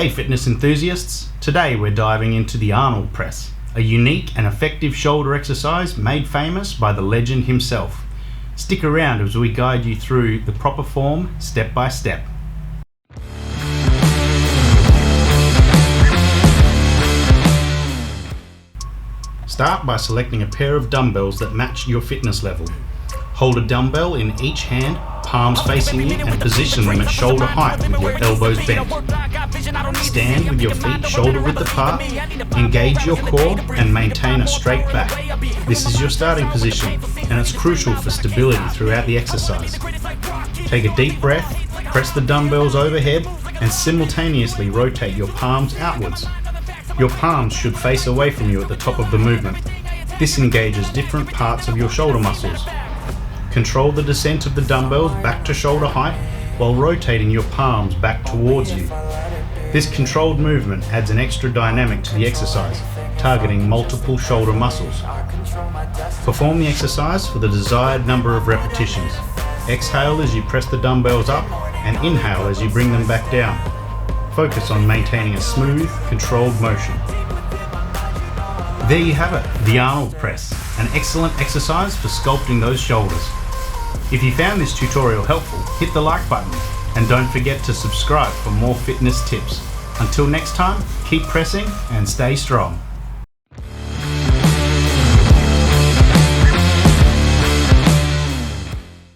Hey fitness enthusiasts, today we're diving into the Arnold Press, a unique and effective shoulder exercise made famous by the legend himself. Stick around as we guide you through the proper form step by step. Start by selecting a pair of dumbbells that match your fitness level. Hold a dumbbell in each hand, palms facing you, and position them at shoulder height with your elbows bent. Stand with your feet shoulder width apart, engage your core and maintain a straight back. This is your starting position and it's crucial for stability throughout the exercise. Take a deep breath, press the dumbbells overhead and simultaneously rotate your palms outwards. Your palms should face away from you at the top of the movement. This engages different parts of your shoulder muscles. Control the descent of the dumbbells back to shoulder height while rotating your palms back towards you. This controlled movement adds an extra dynamic to the exercise, targeting multiple shoulder muscles. Perform the exercise for the desired number of repetitions. Exhale as you press the dumbbells up and inhale as you bring them back down. Focus on maintaining a smooth, controlled motion. There you have it, the Arnold Press, an excellent exercise for sculpting those shoulders. If you found this tutorial helpful, hit the like button and don't forget to subscribe for more fitness tips. Until next time, keep pressing and stay strong.